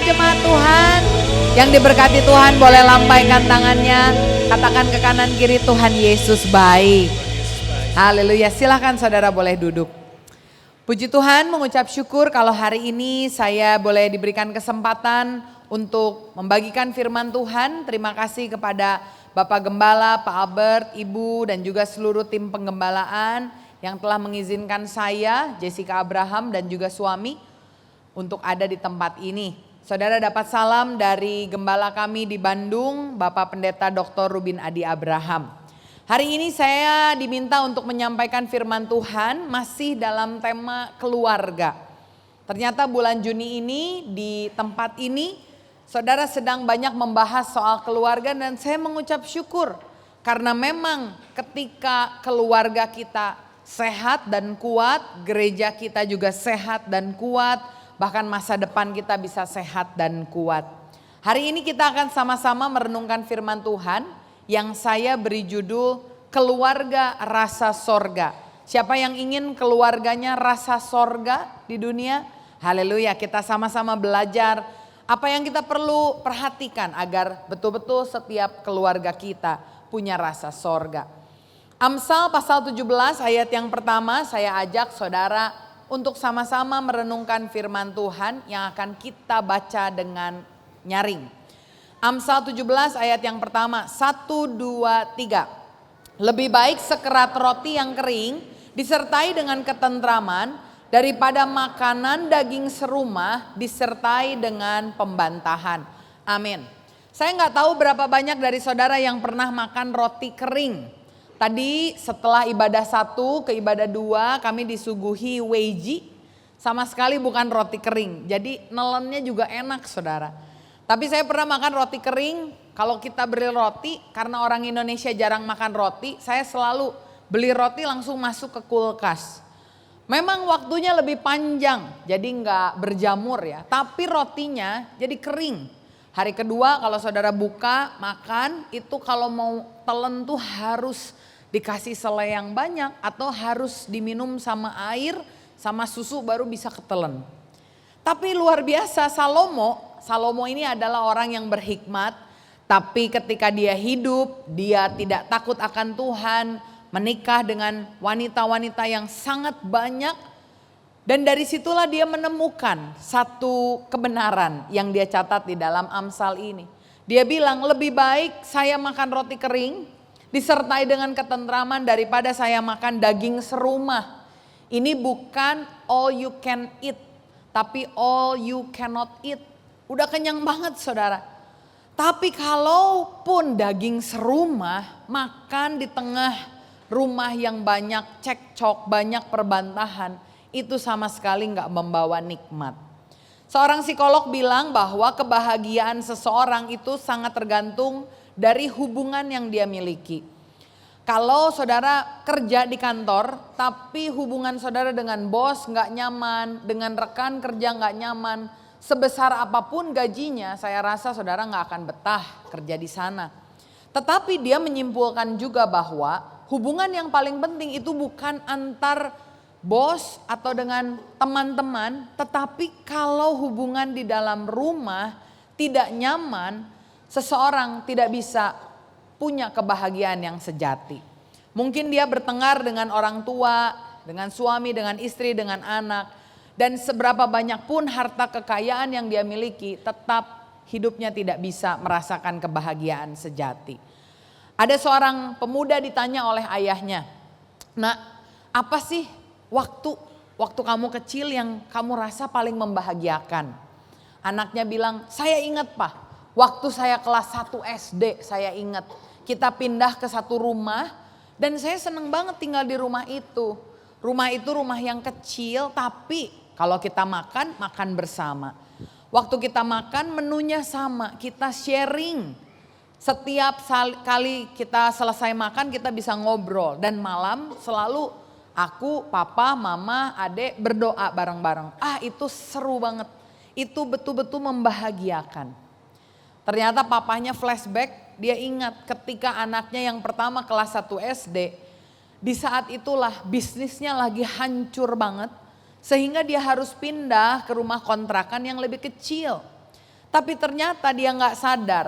jemaat Tuhan. Yang diberkati Tuhan boleh lambaikan tangannya. Katakan ke kanan kiri, Tuhan Yesus baik. Haleluya, silahkan saudara boleh duduk. Puji Tuhan, mengucap syukur kalau hari ini saya boleh diberikan kesempatan untuk membagikan firman Tuhan. Terima kasih kepada Bapak Gembala, Pak Albert, Ibu dan juga seluruh tim penggembalaan yang telah mengizinkan saya, Jessica Abraham dan juga suami untuk ada di tempat ini. Saudara dapat salam dari gembala kami di Bandung, Bapak Pendeta Dr. Rubin Adi Abraham. Hari ini saya diminta untuk menyampaikan firman Tuhan masih dalam tema keluarga. Ternyata bulan Juni ini di tempat ini saudara sedang banyak membahas soal keluarga dan saya mengucap syukur. Karena memang ketika keluarga kita sehat dan kuat, gereja kita juga sehat dan kuat, bahkan masa depan kita bisa sehat dan kuat. Hari ini kita akan sama-sama merenungkan firman Tuhan yang saya beri judul Keluarga Rasa Sorga. Siapa yang ingin keluarganya rasa sorga di dunia? Haleluya, kita sama-sama belajar apa yang kita perlu perhatikan agar betul-betul setiap keluarga kita punya rasa sorga. Amsal pasal 17 ayat yang pertama saya ajak saudara untuk sama-sama merenungkan firman Tuhan yang akan kita baca dengan nyaring. Amsal 17 ayat yang pertama, 1, 2, 3. Lebih baik sekerat roti yang kering disertai dengan ketentraman daripada makanan daging serumah disertai dengan pembantahan. Amin. Saya nggak tahu berapa banyak dari saudara yang pernah makan roti kering. Tadi setelah ibadah 1 ke ibadah 2 kami disuguhi weji. Sama sekali bukan roti kering. Jadi nelennya juga enak saudara. Tapi saya pernah makan roti kering, kalau kita beli roti, karena orang Indonesia jarang makan roti, saya selalu beli roti langsung masuk ke kulkas. Memang waktunya lebih panjang, jadi nggak berjamur ya, tapi rotinya jadi kering. Hari kedua kalau saudara buka, makan, itu kalau mau telan tuh harus dikasih selai yang banyak atau harus diminum sama air, sama susu baru bisa ketelen. Tapi luar biasa Salomo ini adalah orang yang berhikmat, tapi ketika dia hidup, dia tidak takut akan Tuhan, menikah dengan wanita-wanita yang sangat banyak. Dan dari situlah dia menemukan satu kebenaran yang dia catat di dalam Amsal ini. Dia bilang lebih baik saya makan roti kering disertai dengan ketentraman daripada saya makan daging serumah. Ini bukan all you can eat, tapi all you cannot eat. Udah kenyang banget saudara. Tapi kalaupun daging serumah, makan di tengah rumah yang banyak cekcok, banyak perbantahan, itu sama sekali gak membawa nikmat. Seorang psikolog bilang bahwa kebahagiaan seseorang itu sangat tergantung dari hubungan yang dia miliki. Kalau saudara kerja di kantor, tapi hubungan saudara dengan bos gak nyaman, dengan rekan kerja gak nyaman, sebesar apapun gajinya, saya rasa saudara gak akan betah kerja di sana. Tetapi dia menyimpulkan juga bahwa hubungan yang paling penting itu bukan antar bos atau dengan teman-teman, tetapi kalau hubungan di dalam rumah tidak nyaman, seseorang tidak bisa punya kebahagiaan yang sejati. Mungkin dia bertengkar dengan orang tua, dengan suami, dengan istri, dengan anak. Dan seberapa banyak pun harta kekayaan yang dia miliki, tetap hidupnya tidak bisa merasakan kebahagiaan sejati. Ada seorang pemuda ditanya oleh ayahnya, "Nak, apa sih waktu kamu kecil yang kamu rasa paling membahagiakan?" Anaknya bilang, "Saya ingat Pak, waktu saya kelas 1 SD saya ingat. Kita pindah ke satu rumah dan saya senang banget tinggal di rumah itu. Rumah itu rumah yang kecil tapi kalau kita makan bersama. Waktu kita makan menunya sama, kita sharing. Setiap kali kita selesai makan kita bisa ngobrol. Dan malam selalu aku, papa, mama, adek berdoa bareng-bareng. Itu seru banget, itu betul-betul membahagiakan." Ternyata papanya flashback, dia ingat ketika anaknya yang pertama kelas 1 SD. Di saat itulah bisnisnya lagi hancur banget. Sehingga dia harus pindah ke rumah kontrakan yang lebih kecil. Tapi ternyata dia gak sadar.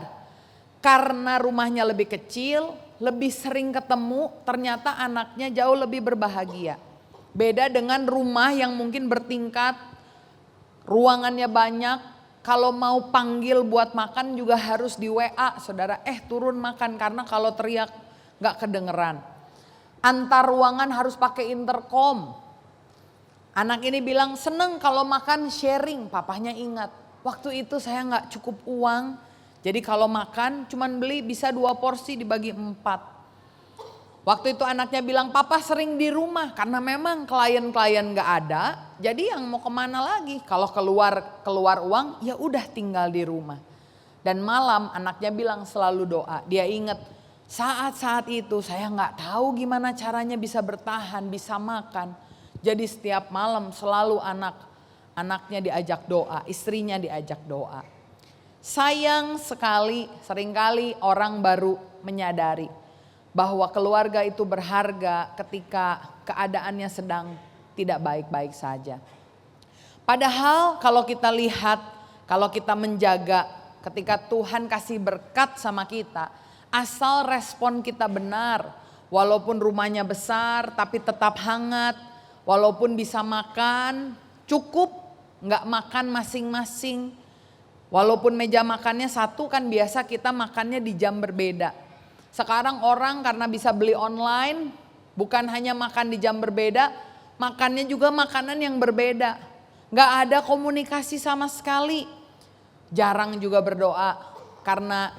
Karena rumahnya lebih kecil, lebih sering ketemu, ternyata anaknya jauh lebih berbahagia. Beda dengan rumah yang mungkin bertingkat, ruangannya banyak. Kalau mau panggil buat makan juga harus di WA, saudara. Turun makan, karena kalau teriak gak kedengeran. Antar ruangan harus pakai intercom. Anak ini bilang seneng kalau makan sharing, papahnya ingat. Waktu itu saya gak cukup uang, jadi kalau makan cuman beli bisa 2 porsi dibagi 4. Waktu itu anaknya bilang papa sering di rumah karena memang klien-klien gak ada. Jadi yang mau kemana lagi, kalau keluar uang ya udah tinggal di rumah. Dan malam anaknya bilang selalu doa, dia ingat saat-saat itu saya gak tahu gimana caranya bisa bertahan, bisa makan. Jadi setiap malam selalu anaknya diajak doa, istrinya diajak doa. Sayang sekali, seringkali orang baru menyadari bahwa keluarga itu berharga ketika keadaannya sedang tidak baik-baik saja. Padahal kalau kita lihat, kalau kita menjaga, ketika Tuhan kasih berkat sama kita, asal respon kita benar, walaupun rumahnya besar tapi tetap hangat, walaupun bisa makan cukup, nggak makan masing-masing. Walaupun meja makannya satu, kan biasa kita makannya di jam berbeda. Sekarang orang karena bisa beli online, bukan hanya makan di jam berbeda, makannya juga makanan yang berbeda. Nggak ada komunikasi sama sekali. Jarang juga berdoa karena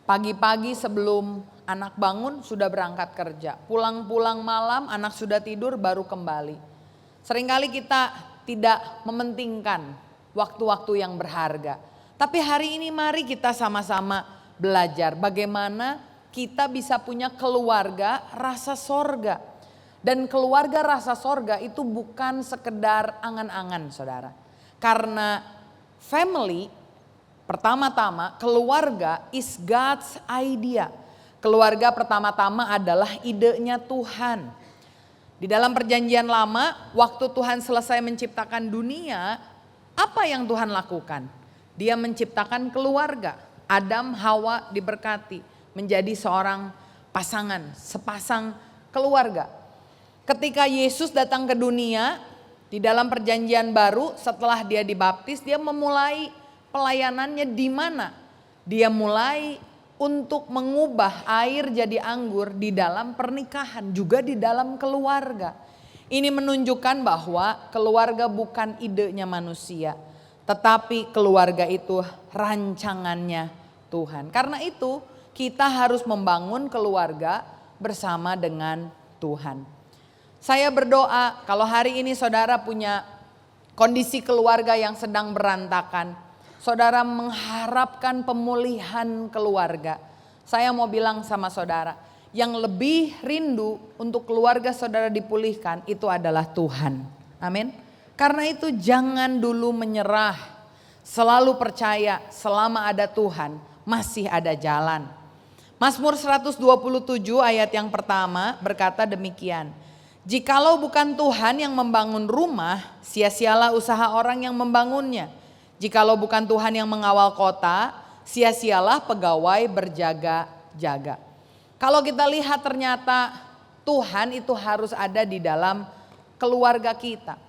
pagi-pagi sebelum anak bangun sudah berangkat kerja. Pulang-pulang malam anak sudah tidur baru kembali. Seringkali kita tidak mementingkan waktu-waktu yang berharga. Tapi hari ini mari kita sama-sama belajar bagaimana kita bisa punya keluarga rasa sorga. Dan keluarga rasa sorga itu bukan sekedar angan-angan, saudara. Karena family, pertama-tama keluarga is God's idea. Keluarga pertama-tama adalah idenya Tuhan. Di dalam perjanjian lama, waktu Tuhan selesai menciptakan dunia, apa yang Tuhan lakukan? Dia menciptakan keluarga. Adam, Hawa diberkati menjadi seorang pasangan, sepasang keluarga. Ketika Yesus datang ke dunia, di dalam perjanjian baru setelah dia dibaptis, dia memulai pelayanannya di mana? Dia mulai untuk mengubah air jadi anggur di dalam pernikahan, juga di dalam keluarga. Ini menunjukkan bahwa keluarga bukan idenya manusia, tetapi keluarga itu rancangannya Tuhan. Karena itu kita harus membangun keluarga bersama dengan Tuhan. Saya berdoa kalau hari ini saudara punya kondisi keluarga yang sedang berantakan, saudara mengharapkan pemulihan keluarga. Saya mau bilang sama saudara, yang lebih rindu untuk keluarga saudara dipulihkan itu adalah Tuhan. Amin. Karena itu jangan dulu menyerah. Selalu percaya selama ada Tuhan masih ada jalan. Mazmur 127 ayat yang pertama berkata demikian. Jikalau bukan Tuhan yang membangun rumah, sia-sialah usaha orang yang membangunnya. Jikalau bukan Tuhan yang mengawal kota, sia-sialah pegawai berjaga-jaga. Kalau kita lihat ternyata Tuhan itu harus ada di dalam keluarga kita.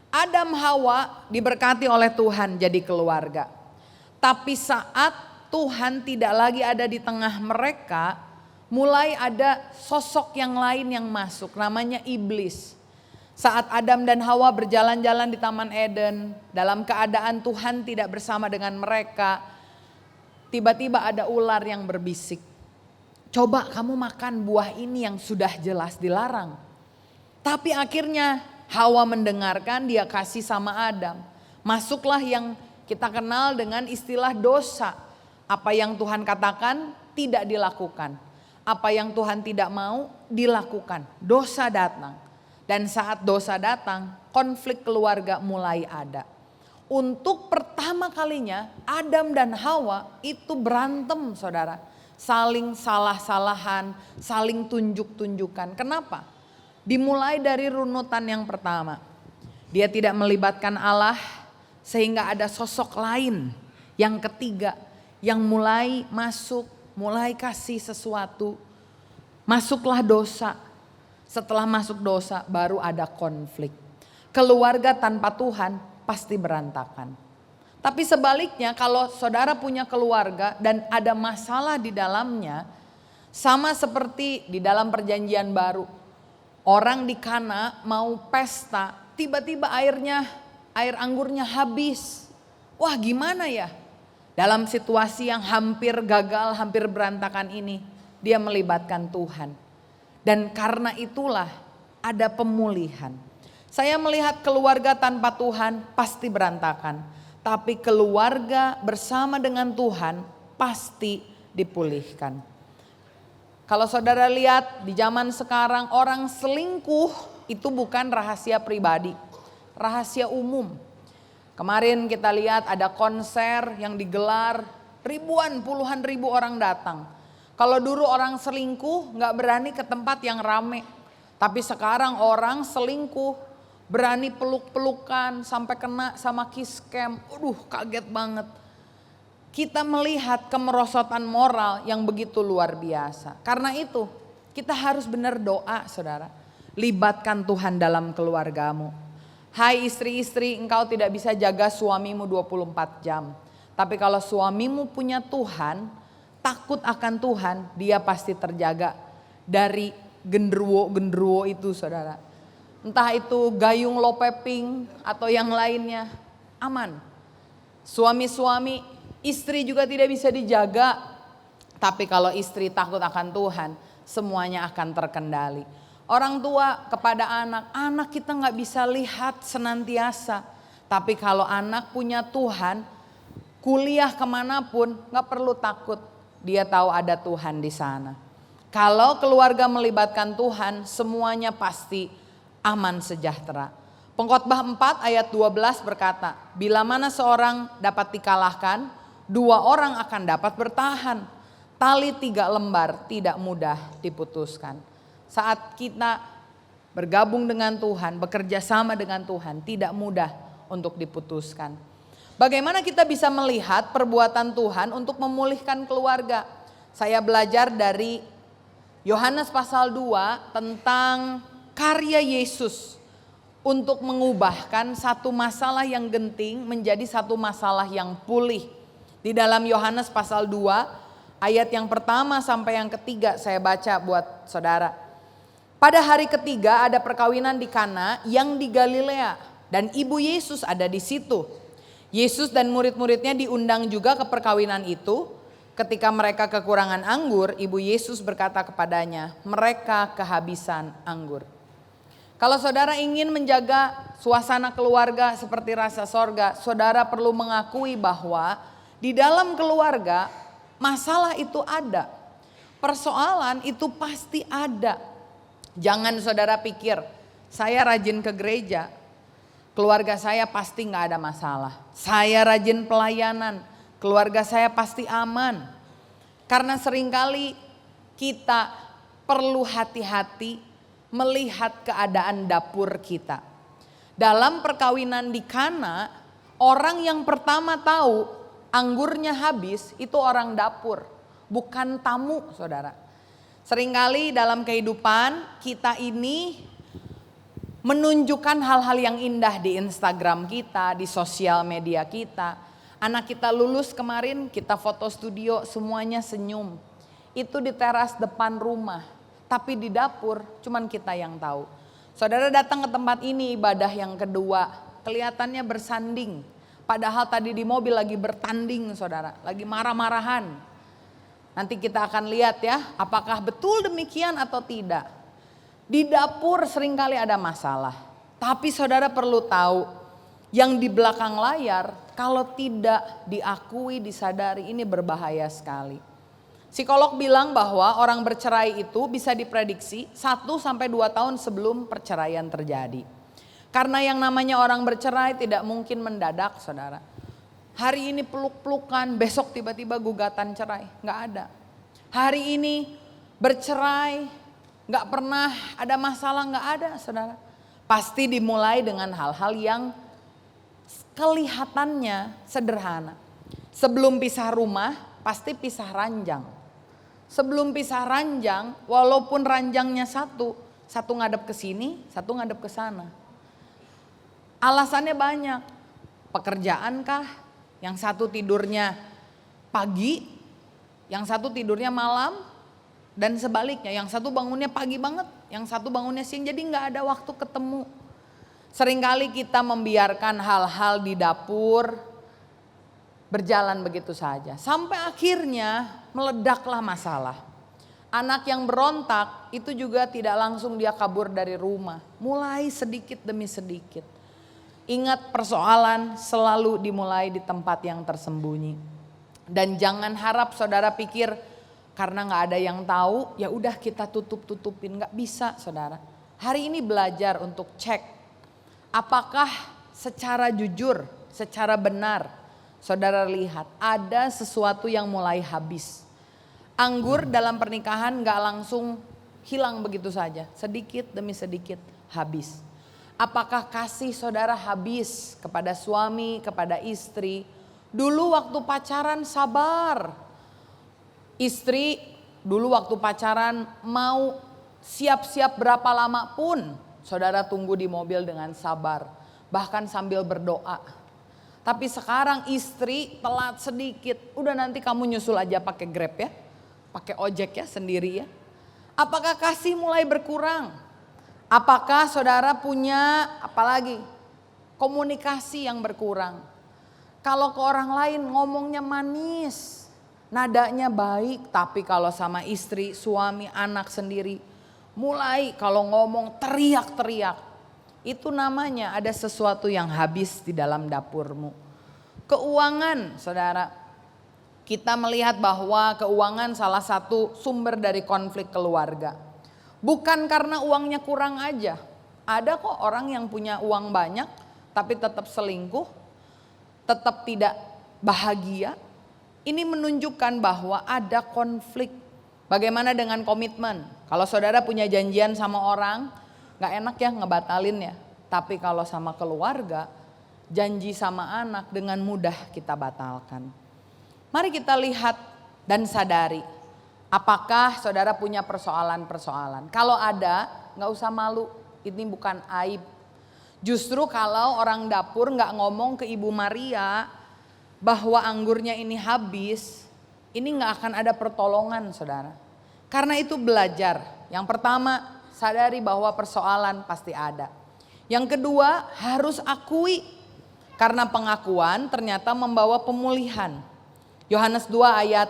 Adam Hawa diberkati oleh Tuhan jadi keluarga. Tapi saat Tuhan tidak lagi ada di tengah mereka, mulai ada sosok yang lain yang masuk, namanya iblis. Saat Adam dan Hawa berjalan-jalan di Taman Eden, dalam keadaan Tuhan tidak bersama dengan mereka, tiba-tiba ada ular yang berbisik. Coba kamu makan buah ini yang sudah jelas dilarang. Tapi akhirnya Hawa mendengarkan, dia kasih sama Adam. Masuklah yang kita kenal dengan istilah dosa. Apa yang Tuhan katakan tidak dilakukan. Apa yang Tuhan tidak mau dilakukan. Dosa datang. Dan saat dosa datang, konflik keluarga mulai ada. Untuk pertama kalinya Adam dan Hawa itu berantem, saudara. Saling salah-salahan, saling tunjuk-tunjukkan. Kenapa? Dimulai dari runutan yang pertama. Dia tidak melibatkan Allah sehingga ada sosok lain Yang ketiga, yang mulai masuk, mulai kasih sesuatu, masuklah dosa. Setelah masuk dosa baru ada konflik. Keluarga tanpa Tuhan pasti berantakan. Tapi sebaliknya kalau saudara punya keluarga dan ada masalah di dalamnya, sama seperti di dalam perjanjian baru. Orang di Kana mau pesta, tiba-tiba air anggurnya habis. Wah, gimana ya? Dalam situasi yang hampir gagal, hampir berantakan ini, dia melibatkan Tuhan. Dan karena itulah ada pemulihan. Saya melihat keluarga tanpa Tuhan pasti berantakan. Tapi keluarga bersama dengan Tuhan pasti dipulihkan. Kalau saudara lihat di zaman sekarang orang selingkuh itu bukan rahasia pribadi, rahasia umum. Kemarin kita lihat ada konser yang digelar, ribuan, puluhan ribu orang datang. Kalau dulu orang selingkuh gak berani ke tempat yang rame. Tapi sekarang orang selingkuh berani peluk-pelukan sampai kena sama kiss cam. Kaget banget. Kita melihat kemerosotan moral yang begitu luar biasa. Karena itu kita harus benar doa, saudara. Libatkan Tuhan dalam keluargamu. Hai istri-istri, engkau tidak bisa jaga suamimu 24 jam. Tapi kalau suamimu punya Tuhan, takut akan Tuhan, dia pasti terjaga dari genderuwo itu, saudara. Entah itu gayung lopeping atau yang lainnya, aman. Suami-suami, istri juga tidak bisa dijaga. Tapi kalau istri takut akan Tuhan, semuanya akan terkendali. Orang tua kepada anak kita gak bisa lihat senantiasa. Tapi kalau anak punya Tuhan, kuliah kemanapun gak perlu takut. Dia tahu ada Tuhan di sana. Kalau keluarga melibatkan Tuhan, semuanya pasti aman sejahtera. Pengkhotbah 4 ayat 12 berkata, bila mana seorang dapat dikalahkan, 2 orang akan dapat bertahan. Tali 3 lembar tidak mudah diputuskan. Saat kita bergabung dengan Tuhan, bekerja sama dengan Tuhan, tidak mudah untuk diputuskan. Bagaimana kita bisa melihat perbuatan Tuhan untuk memulihkan keluarga? Saya belajar dari Yohanes pasal 2 tentang karya Yesus untuk mengubahkan satu masalah yang genting menjadi satu masalah yang pulih. Di dalam Yohanes pasal 2 ayat yang pertama sampai yang ketiga saya baca buat saudara. Pada hari ketiga ada perkawinan di Kana yang di Galilea dan ibu Yesus ada di situ. Yesus dan murid-muridnya diundang juga ke perkawinan itu. Ketika mereka kekurangan anggur, ibu Yesus berkata kepadanya, mereka kehabisan anggur. Kalau saudara ingin menjaga suasana keluarga seperti rasa sorga, saudara perlu mengakui bahwa di dalam keluarga masalah itu ada. Persoalan itu pasti ada. Jangan saudara pikir, saya rajin ke gereja, keluarga saya pasti gak ada masalah. Saya rajin pelayanan, keluarga saya pasti aman. Karena seringkali kita perlu hati-hati melihat keadaan dapur kita. Dalam perkawinan di Kana, orang yang pertama tahu anggurnya habis itu orang dapur, bukan tamu, saudara. Seringkali dalam kehidupan kita ini menunjukkan hal-hal yang indah di Instagram kita, di sosial media kita. Anak kita lulus kemarin, kita foto studio, semuanya senyum. Itu di teras depan rumah, tapi di dapur cuman kita yang tahu. Saudara datang ke tempat ini ibadah yang kedua, kelihatannya bersanding. Padahal tadi di mobil lagi bertanding, saudara, lagi marah-marahan. Nanti kita akan lihat ya, apakah betul demikian atau tidak. Di dapur seringkali ada masalah. Tapi saudara perlu tahu, yang di belakang layar kalau tidak diakui, disadari, ini berbahaya sekali. Psikolog bilang bahwa orang bercerai itu bisa diprediksi 1-2 tahun sebelum perceraian terjadi. Karena yang namanya orang bercerai tidak mungkin mendadak, saudara. Hari ini peluk-pelukan, besok tiba-tiba gugatan cerai, gak ada. Hari ini bercerai, gak pernah ada masalah, gak ada, saudara. Pasti dimulai dengan hal-hal yang kelihatannya sederhana. Sebelum pisah rumah, pasti pisah ranjang. Sebelum pisah ranjang, walaupun ranjangnya satu ngadep ke sini, satu ngadep ke sana. Alasannya banyak. Pekerjaan kah? Yang satu tidurnya pagi, yang satu tidurnya malam, dan sebaliknya. Yang satu bangunnya pagi banget, yang satu bangunnya siang, jadi gak ada waktu ketemu. Seringkali kita membiarkan hal-hal di dapur berjalan begitu saja. Sampai akhirnya meledaklah masalah. Anak yang berontak itu juga tidak langsung dia kabur dari rumah. Mulai sedikit demi sedikit. Ingat, persoalan selalu dimulai di tempat yang tersembunyi. Dan jangan harap saudara pikir karena gak ada yang tahu ya udah kita tutup-tutupin. Gak bisa saudara. Hari ini belajar untuk cek. Apakah secara jujur, secara benar saudara lihat ada sesuatu yang mulai habis. Anggur dalam pernikahan gak langsung hilang begitu saja. Sedikit demi sedikit habis. Apakah kasih saudara habis kepada suami, kepada istri? Dulu waktu pacaran sabar. Istri dulu waktu pacaran mau siap-siap berapa lama pun saudara tunggu di mobil dengan sabar. Bahkan sambil berdoa. Tapi sekarang istri telat sedikit, udah nanti kamu nyusul aja pakai Grab ya, pakai ojek ya sendiri ya. Apakah kasih mulai berkurang? Apakah saudara punya apalagi komunikasi yang berkurang? Kalau ke orang lain ngomongnya manis, nadanya baik, tapi kalau sama istri, suami, anak sendiri, mulai kalau ngomong teriak-teriak. Itu namanya ada sesuatu yang habis di dalam dapurmu. Keuangan saudara. Kita melihat bahwa keuangan salah satu sumber dari konflik keluarga. Bukan karena uangnya kurang aja. Ada kok orang yang punya uang banyak tapi tetap selingkuh. Tetap tidak bahagia. Ini menunjukkan bahwa ada konflik. Bagaimana dengan komitmen? Kalau saudara punya janjian sama orang, gak enak ya ngebatalin ya. Tapi kalau sama keluarga, janji sama anak dengan mudah kita batalkan. Mari kita lihat dan sadari. Apakah saudara punya persoalan-persoalan? Kalau ada, gak usah malu. Ini bukan aib. Justru kalau orang dapur gak ngomong ke Ibu Maria bahwa anggurnya ini habis, ini gak akan ada pertolongan saudara. Karena itu belajar. Yang pertama, sadari bahwa persoalan pasti ada. Yang kedua, harus akui. Karena pengakuan ternyata membawa pemulihan. Yohanes 2 ayat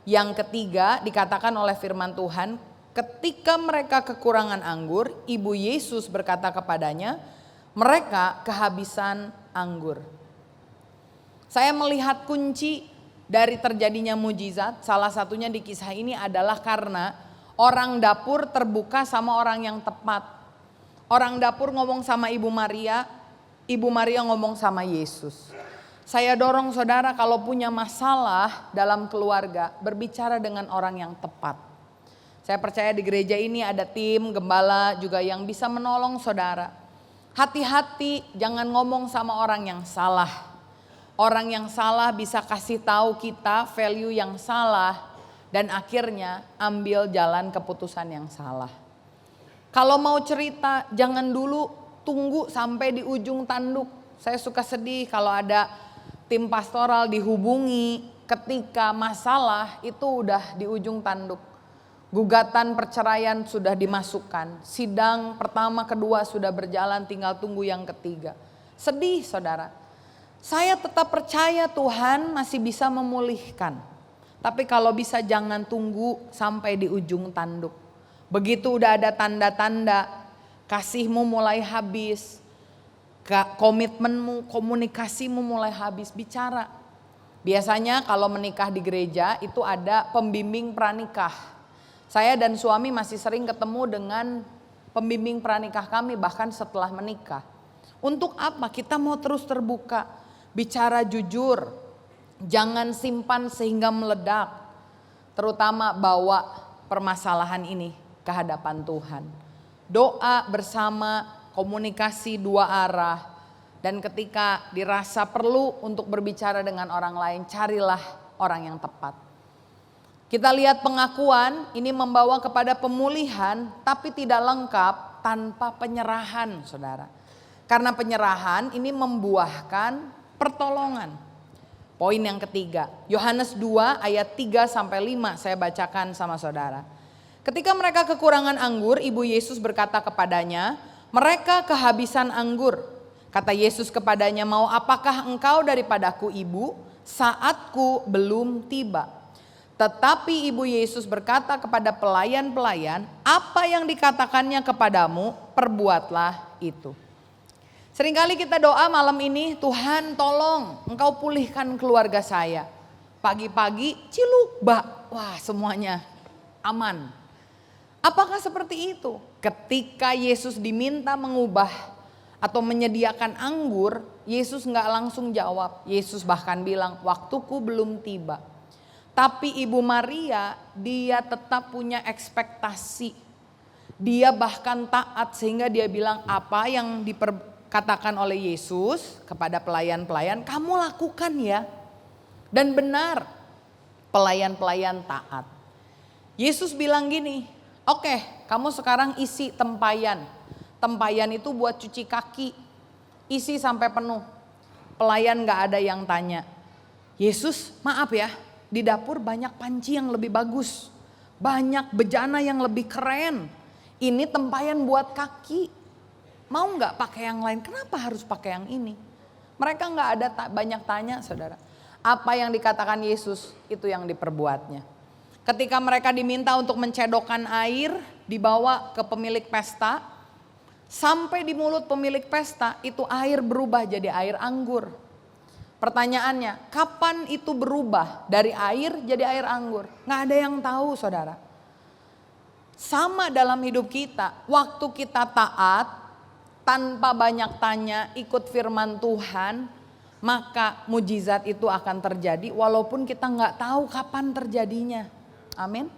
yang ketiga dikatakan oleh firman Tuhan, ketika mereka kekurangan anggur, Ibu Yesus berkata kepadanya, mereka kehabisan anggur. Saya melihat kunci dari terjadinya mujizat, salah satunya di kisah ini adalah karena orang dapur terbuka sama orang yang tepat. Orang dapur ngomong sama Ibu Maria ngomong sama Yesus. Saya dorong saudara kalau punya masalah dalam keluarga, berbicara dengan orang yang tepat. Saya percaya di gereja ini ada tim gembala juga yang bisa menolong saudara. Hati-hati jangan ngomong sama orang yang salah. Orang yang salah bisa kasih tahu kita value yang salah dan akhirnya ambil jalan keputusan yang salah. Kalau mau cerita jangan dulu tunggu sampai di ujung tanduk. Saya suka sedih kalau ada tim pastoral dihubungi ketika masalah itu udah di ujung tanduk. Gugatan perceraian sudah dimasukkan. Sidang pertama kedua sudah berjalan, tinggal tunggu yang ketiga. Sedih saudara. Saya tetap percaya Tuhan masih bisa memulihkan. Tapi kalau bisa jangan tunggu sampai di ujung tanduk. Begitu udah ada tanda-tanda kasihmu mulai habis, komitmenmu, komunikasimu mulai habis, bicara. Biasanya kalau menikah di gereja itu ada pembimbing pranikah. Saya dan suami masih sering ketemu dengan pembimbing pranikah kami bahkan setelah menikah. Untuk apa? Kita mau terus terbuka, bicara jujur, jangan simpan sehingga meledak. Terutama bawa permasalahan ini ke hadapan Tuhan. Doa bersama, komunikasi dua arah. Dan ketika dirasa perlu untuk berbicara dengan orang lain, carilah orang yang tepat. Kita lihat pengakuan ini membawa kepada pemulihan, tapi tidak lengkap tanpa penyerahan, saudara. Karena penyerahan ini membuahkan pertolongan. Poin yang ketiga, Yohanes 2 ayat 3 sampai 5 saya bacakan sama saudara. Ketika mereka kekurangan anggur, Ibu Yesus berkata kepadanya, mereka kehabisan anggur. Kata Yesus kepadanya, mau apakah engkau daripadaku Ibu? Saatku belum tiba. Tetapi Ibu Yesus berkata kepada pelayan-pelayan, apa yang dikatakannya kepadamu, perbuatlah itu. Seringkali kita doa malam ini, Tuhan tolong engkau pulihkan keluarga saya. Pagi-pagi ciluk, wah semuanya aman. Apakah seperti itu? Ketika Yesus diminta mengubah atau menyediakan anggur, Yesus gak langsung jawab. Yesus bahkan bilang, waktuku belum tiba. Tapi Ibu Maria, dia tetap punya ekspektasi. Dia bahkan taat sehingga dia bilang apa yang diperkatakan oleh Yesus kepada pelayan-pelayan, kamu lakukan ya. Dan benar, pelayan-pelayan taat. Yesus bilang gini, oke, kamu sekarang isi tempayan. Tempayan itu buat cuci kaki, isi sampai penuh. Pelayan gak ada yang tanya, Yesus maaf ya, di dapur banyak panci yang lebih bagus, banyak bejana yang lebih keren. Ini tempayan buat kaki, mau gak pakai yang lain? Kenapa harus pakai yang ini? Mereka gak ada banyak tanya, saudara. Apa yang dikatakan Yesus itu yang diperbuatnya. Ketika mereka diminta untuk mencedokkan air, dibawa ke pemilik pesta, sampai di mulut pemilik pesta itu air berubah jadi air anggur. Pertanyaannya, kapan itu berubah dari air jadi air anggur? Nggak ada yang tahu, saudara. Sama dalam hidup kita, waktu kita taat, tanpa banyak tanya, ikut firman Tuhan, maka mujizat itu akan terjadi walaupun kita nggak tahu kapan terjadinya. Amin.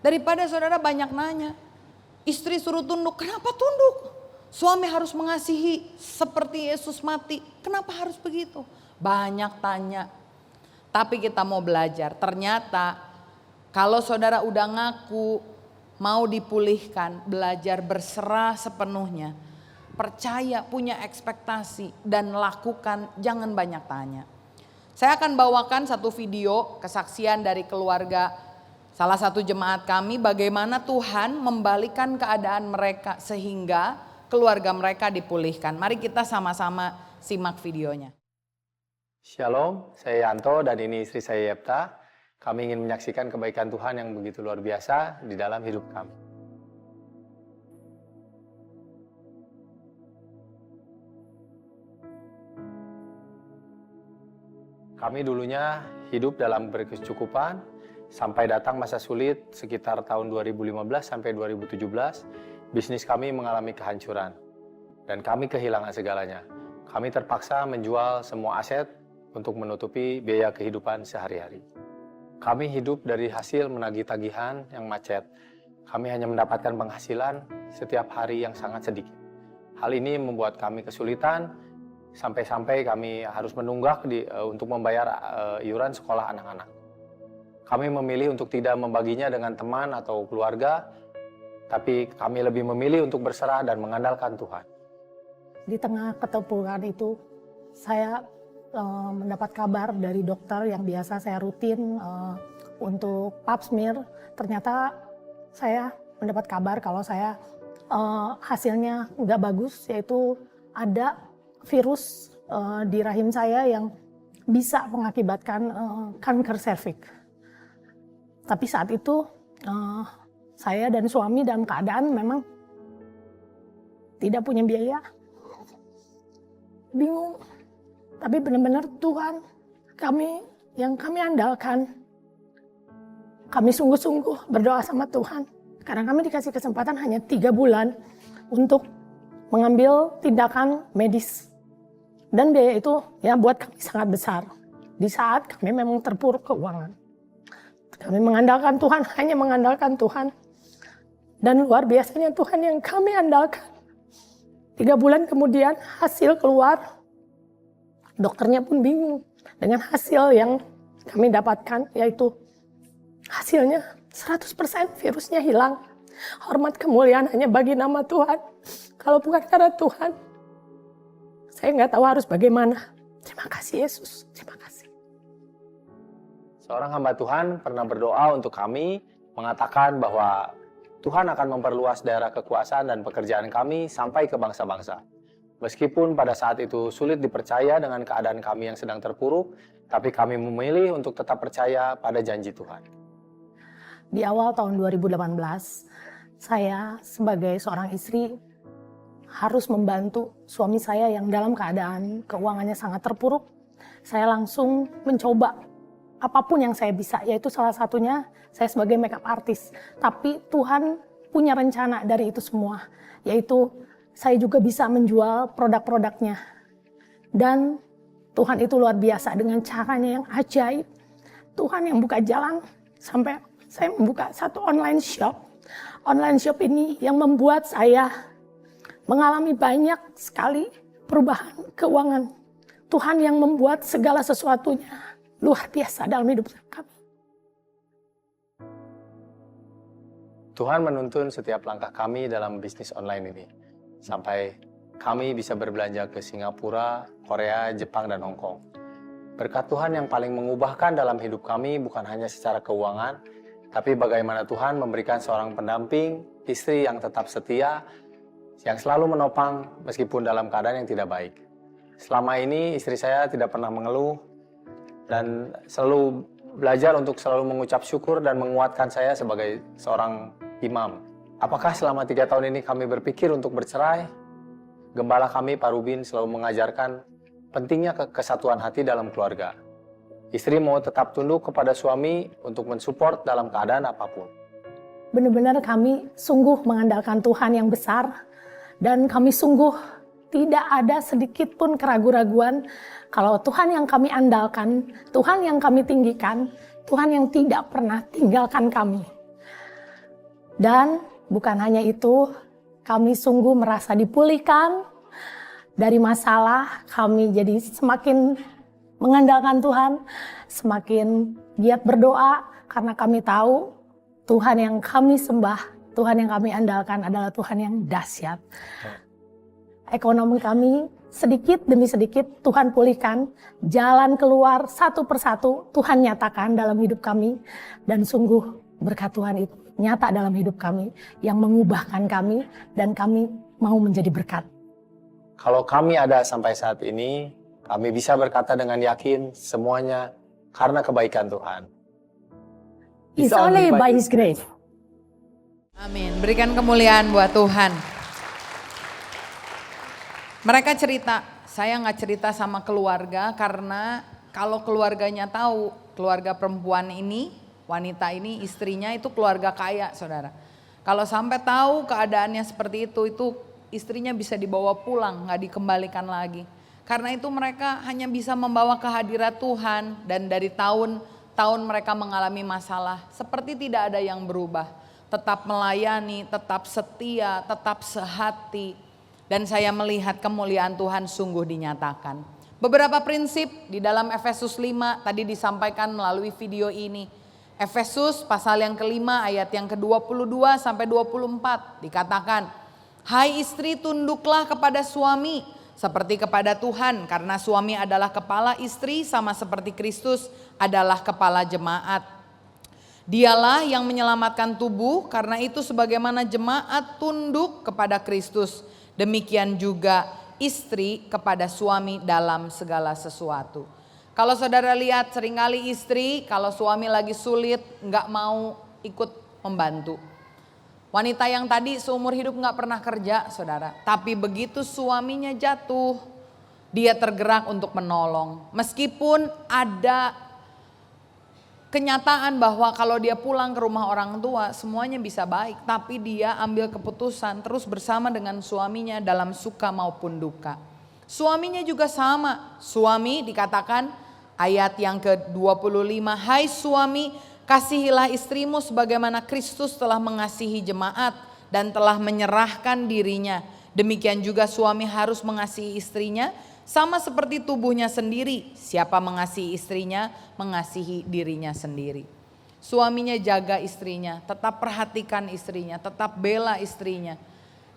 Daripada saudara banyak nanya, istri suruh tunduk, kenapa tunduk? Suami harus mengasihi seperti Yesus mati, kenapa harus begitu? Banyak tanya, tapi kita mau belajar. Ternyata kalau saudara udah ngaku mau dipulihkan, belajar berserah sepenuhnya, percaya, punya ekspektasi dan lakukan, jangan banyak tanya. Saya akan bawakan satu video kesaksian dari keluarga salah satu jemaat kami, bagaimana Tuhan membalikan keadaan mereka sehingga keluarga mereka dipulihkan. Mari kita sama-sama simak videonya. Shalom, saya Yanto dan ini istri saya Yepta. Kami ingin menyaksikan kebaikan Tuhan yang begitu luar biasa di dalam hidup kami. Kami dulunya hidup dalam berkecukupan sampai datang masa sulit sekitar tahun 2015 sampai 2017. Bisnis kami mengalami kehancuran dan kami kehilangan segalanya. Kami terpaksa menjual semua aset untuk menutupi biaya kehidupan sehari-hari. Kami hidup dari hasil menagih tagihan yang macet. Kami hanya mendapatkan penghasilan setiap hari yang sangat sedikit. Hal ini membuat kami kesulitan sampai-sampai kami harus menunggak untuk membayar iuran sekolah anak-anak. Kami memilih untuk tidak membaginya dengan teman atau keluarga, tapi kami lebih memilih untuk berserah dan mengandalkan Tuhan. Di tengah keterpurukan itu, saya mendapat kabar dari dokter yang biasa saya rutin untuk pap smear. Ternyata saya mendapat kabar kalau saya hasilnya nggak bagus, yaitu ada virus di rahim saya yang bisa mengakibatkan kanker serviks. Tapi saat itu saya dan suami dalam keadaan memang tidak punya biaya, bingung. Tapi benar-benar Tuhan yang kami andalkan. Kami sungguh-sungguh berdoa sama Tuhan. Karena kami dikasih kesempatan hanya 3 bulan untuk mengambil tindakan medis. Dan biaya itu ya buat kami sangat besar. Di saat kami memang terpuruk keuangan. Kami mengandalkan Tuhan, hanya mengandalkan Tuhan. Dan luar biasanya Tuhan yang kami andalkan. 3 bulan kemudian hasil keluar Dokternya pun bingung dengan hasil yang kami dapatkan, yaitu hasilnya 100% virusnya hilang. Hormat kemuliaan hanya bagi nama Tuhan. Kalau bukan karena Tuhan, saya nggak tahu harus bagaimana. Terima kasih Yesus, terima kasih. Seorang hamba Tuhan pernah berdoa untuk kami, mengatakan bahwa Tuhan akan memperluas daerah kekuasaan dan pekerjaan kami sampai ke bangsa-bangsa. Meskipun pada saat itu sulit dipercaya dengan keadaan kami yang sedang terpuruk, tapi kami memilih untuk tetap percaya pada janji Tuhan. Di awal tahun 2018, saya sebagai seorang istri harus membantu suami saya yang dalam keadaan keuangannya sangat terpuruk. Saya langsung mencoba apapun yang saya bisa, yaitu salah satunya saya sebagai makeup artist. Tapi Tuhan punya rencana dari itu semua, yaitu saya juga bisa menjual produk-produknya. Dan Tuhan itu luar biasa dengan caranya yang ajaib. Tuhan yang buka jalan sampai saya membuka satu online shop. Online shop ini yang membuat saya mengalami banyak sekali perubahan keuangan. Tuhan yang membuat segala sesuatunya luar biasa dalam hidup kami. Tuhan menuntun setiap langkah kami dalam bisnis online ini. Sampai kami bisa berbelanja ke Singapura, Korea, Jepang, dan Hong Kong. Berkat Tuhan yang paling mengubahkan dalam hidup kami bukan hanya secara keuangan, tapi bagaimana Tuhan memberikan seorang pendamping, istri yang tetap setia, yang selalu menopang meskipun dalam keadaan yang tidak baik. Selama ini istri saya tidak pernah mengeluh, dan selalu belajar untuk selalu mengucap syukur dan menguatkan saya sebagai seorang imam. Apakah selama 3 tahun ini kami berpikir untuk bercerai? Gembala kami, Pak Rubin, selalu mengajarkan pentingnya kesatuan hati dalam keluarga. Istri mau tetap tunduk kepada suami untuk mensupport dalam keadaan apapun. Benar-benar kami sungguh mengandalkan Tuhan yang besar, dan kami sungguh tidak ada sedikit pun keraguan-raguan kalau Tuhan yang kami andalkan, Tuhan yang kami tinggikan, Tuhan yang tidak pernah tinggalkan kami. Dan bukan hanya itu, kami sungguh merasa dipulihkan dari masalah, kami jadi semakin mengandalkan Tuhan, semakin giat berdoa karena kami tahu Tuhan yang kami sembah, Tuhan yang kami andalkan adalah Tuhan yang dahsyat. Ekonomi kami sedikit demi sedikit Tuhan pulihkan, jalan keluar satu persatu Tuhan nyatakan dalam hidup kami, dan sungguh berkat Tuhan itu nyata dalam hidup kami yang mengubahkan kami, dan kami mau menjadi berkat. Kalau kami ada sampai saat ini, kami bisa berkata dengan yakin semuanya karena kebaikan Tuhan. It's only by His grace. Amin. Berikan kemuliaan buat Tuhan. Mereka cerita, saya nggak cerita sama keluarga karena kalau keluarganya tahu, keluarga perempuan ini, wanita ini, istrinya itu keluarga kaya, saudara. Kalau sampai tahu keadaannya seperti itu istrinya bisa dibawa pulang, nggak dikembalikan lagi. Karena itu mereka hanya bisa membawa kehadirat Tuhan, dan dari tahun mereka mengalami masalah, seperti tidak ada yang berubah. Tetap melayani, tetap setia, tetap sehati. Dan saya melihat kemuliaan Tuhan sungguh dinyatakan. Beberapa prinsip di dalam Efesus 5 tadi disampaikan melalui video ini. Efesus pasal yang kelima ayat yang ke-22 sampai 24 dikatakan, "Hai istri, tunduklah kepada suami seperti kepada Tuhan, karena suami adalah kepala istri sama seperti Kristus adalah kepala jemaat. Dialah yang menyelamatkan tubuh, karena itu sebagaimana jemaat tunduk kepada Kristus, demikian juga istri kepada suami dalam segala sesuatu." Kalau saudara lihat seringkali istri kalau suami lagi sulit nggak mau ikut membantu. Wanita yang tadi seumur hidup nggak pernah kerja, saudara. Tapi begitu suaminya jatuh, dia tergerak untuk menolong. Meskipun ada kenyataan bahwa kalau dia pulang ke rumah orang tua semuanya bisa baik, tapi dia ambil keputusan terus bersama dengan suaminya dalam suka maupun duka. Suaminya juga sama. Suami dikatakan ayat yang ke-25, "Hai suami, kasihilah istrimu sebagaimana Kristus telah mengasihi jemaat dan telah menyerahkan dirinya Demikian juga suami harus mengasihi istrinya sama seperti tubuhnya sendiri. Siapa mengasihi istrinya, mengasihi dirinya sendiri. Suaminya jaga istrinya, tetap perhatikan istrinya, tetap bela istrinya.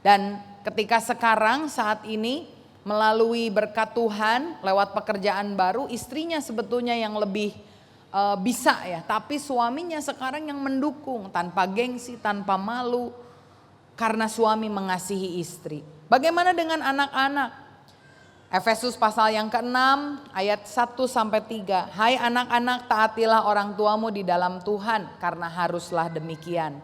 Dan ketika sekarang saat ini melalui berkat Tuhan lewat pekerjaan baru, istrinya sebetulnya yang lebih bisa ya. Tapi suaminya sekarang yang mendukung tanpa gengsi, tanpa malu. Karena suami mengasihi istri. Bagaimana dengan anak-anak? Efesus pasal yang ke-6 ayat 1-3. Hai anak-anak, taatilah orang tuamu di dalam Tuhan, karena haruslah demikian.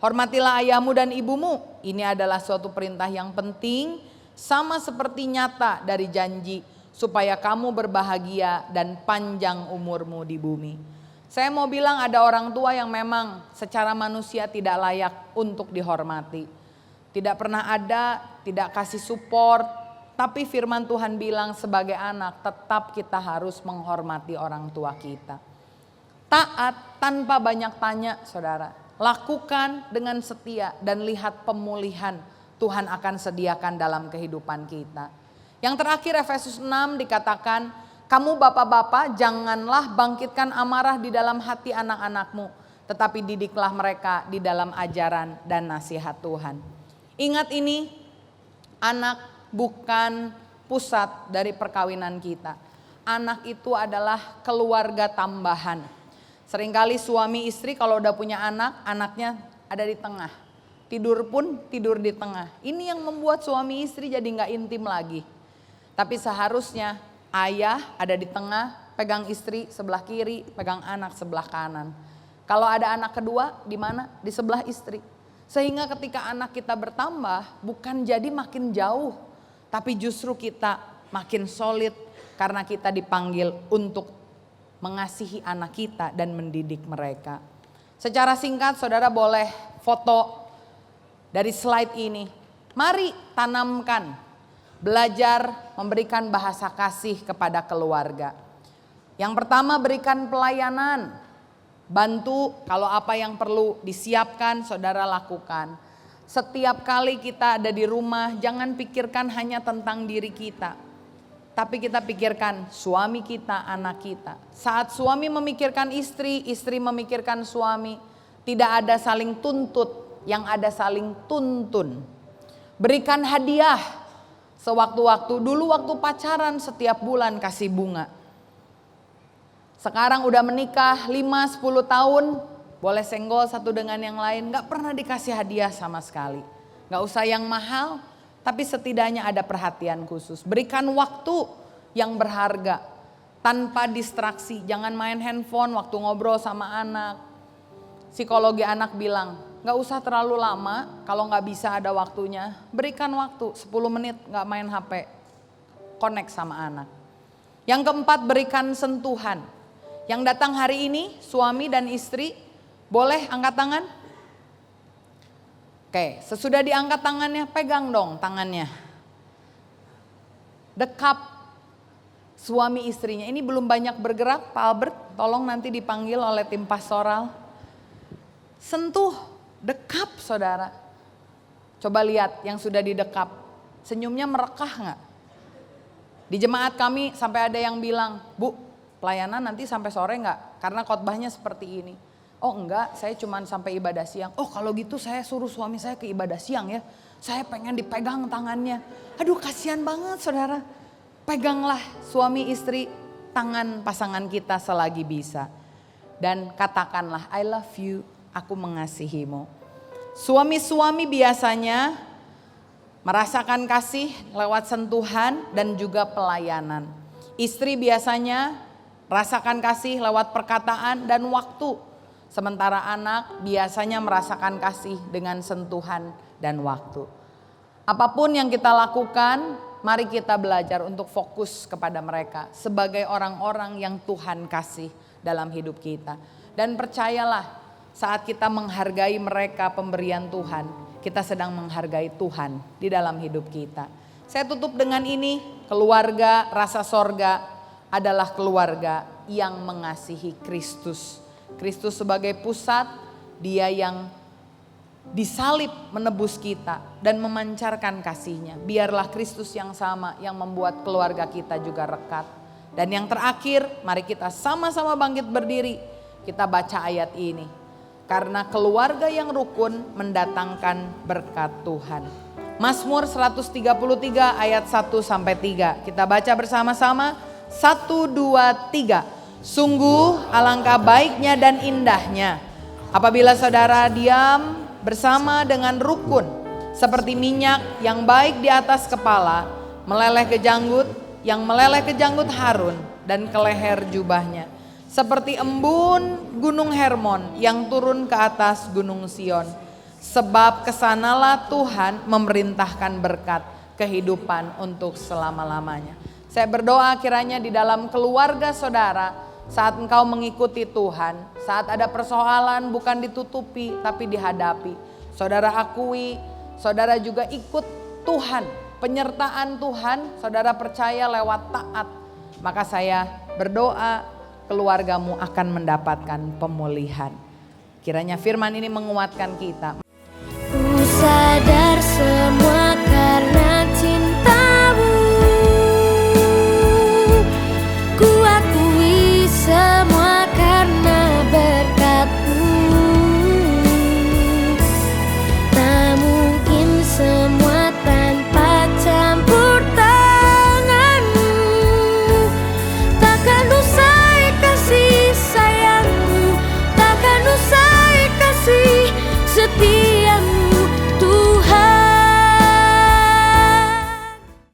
Hormatilah ayahmu dan ibumu. Ini adalah suatu perintah yang penting, sama seperti nyata dari janji, supaya kamu berbahagia dan panjang umurmu di bumi. Saya mau bilang ada orang tua yang memang secara manusia tidak layak untuk dihormati. Tidak pernah ada, tidak kasih support. Tapi firman Tuhan bilang sebagai anak tetap kita harus menghormati orang tua kita. Taat tanpa banyak tanya saudara. Lakukan dengan setia dan lihat pemulihan Tuhan akan sediakan dalam kehidupan kita. Yang terakhir Efesus 6 dikatakan, kamu bapak-bapak janganlah bangkitkan amarah di dalam hati anak-anakmu. Tetapi didiklah mereka di dalam ajaran dan nasihat Tuhan. Ingat ini, anak bukan pusat dari perkawinan kita. Anak itu adalah keluarga tambahan. Seringkali suami istri kalau udah punya anak, anaknya ada di tengah. Tidur pun tidur di tengah. Ini yang membuat suami istri jadi gak intim lagi. Tapi seharusnya ayah ada di tengah, pegang istri sebelah kiri, pegang anak sebelah kanan. Kalau ada anak kedua di mana? Di sebelah istri. Sehingga ketika anak kita bertambah bukan jadi makin jauh. Tapi justru kita makin solid karena kita dipanggil untuk mengasihi anak kita dan mendidik mereka. Secara singkat saudara boleh foto dari slide ini. Mari tanamkan, belajar memberikan bahasa kasih kepada keluarga. Yang pertama berikan pelayanan. Bantu kalau apa yang perlu disiapkan saudara lakukan. Setiap kali kita ada di rumah, jangan pikirkan hanya tentang diri kita. Tapi kita pikirkan suami kita, anak kita. Saat suami memikirkan istri, istri memikirkan suami. Tidak ada saling tuntut, yang ada saling tuntun. Berikan hadiah sewaktu-waktu. Dulu waktu pacaran setiap bulan kasih bunga. Sekarang udah menikah 5-10 tahun. Boleh senggol satu dengan yang lain, gak pernah dikasih hadiah sama sekali. Gak usah yang mahal, tapi setidaknya ada perhatian khusus. Berikan waktu yang berharga, tanpa distraksi. Jangan main handphone waktu ngobrol sama anak. Psikologi anak bilang, gak usah terlalu lama, kalau gak bisa ada waktunya. Berikan waktu 10 menit gak main HP, connect sama anak. Yang keempat berikan sentuhan. Yang datang hari ini suami dan istri, boleh angkat tangan? Oke, sesudah diangkat tangannya, pegang dong tangannya. Dekap suami istrinya. Ini belum banyak bergerak, Pak Albert, tolong nanti dipanggil oleh tim pastoral. Sentuh, dekap saudara. Coba lihat yang sudah didekap. Senyumnya merekah gak? Di jemaat kami sampai ada yang bilang, Bu, pelayanan nanti sampai sore gak? Karena khotbahnya seperti ini. Oh enggak, saya cuma sampai ibadah siang. Oh kalau gitu saya suruh suami saya ke ibadah siang ya. Saya pengen dipegang tangannya. Aduh kasihan banget saudara. Peganglah suami istri tangan pasangan kita selagi bisa. Dan katakanlah I love you, aku mengasihimu. Suami-suami biasanya merasakan kasih lewat sentuhan dan juga pelayanan. Istri biasanya rasakan kasih lewat perkataan dan waktu. Sementara anak biasanya merasakan kasih dengan sentuhan dan waktu. Apapun yang kita lakukan, mari kita belajar untuk fokus kepada mereka sebagai orang-orang yang Tuhan kasih dalam hidup kita. Dan percayalah, saat kita menghargai mereka pemberian Tuhan, kita sedang menghargai Tuhan di dalam hidup kita. Saya tutup dengan ini, keluarga rasa sorga adalah keluarga yang mengasihi Kristus. Kristus sebagai pusat, dia yang disalib menebus kita dan memancarkan kasih-Nya. Biarlah Kristus yang sama yang membuat keluarga kita juga rekat. Dan yang terakhir, mari kita sama-sama bangkit berdiri. Kita baca ayat ini. Karena keluarga yang rukun mendatangkan berkat Tuhan. Mazmur 133 ayat 1-3. Kita baca bersama-sama. 1, 2, 3. Sungguh alangkah baiknya dan indahnya apabila saudara diam bersama dengan rukun, seperti minyak yang baik di atas kepala, meleleh ke janggut, yang meleleh ke janggut Harun dan ke leher jubahnya. Seperti embun gunung Hermon yang turun ke atas gunung Sion. Sebab kesanalah Tuhan memerintahkan berkat kehidupan untuk selama-lamanya. Saya berdoa kiranya di dalam keluarga saudara, saat engkau mengikuti Tuhan, saat ada persoalan bukan ditutupi tapi dihadapi. Saudara akui, saudara juga ikut Tuhan, penyertaan Tuhan, saudara percaya lewat taat. Maka saya berdoa keluargamu akan mendapatkan pemulihan. Kiranya firman ini menguatkan kita.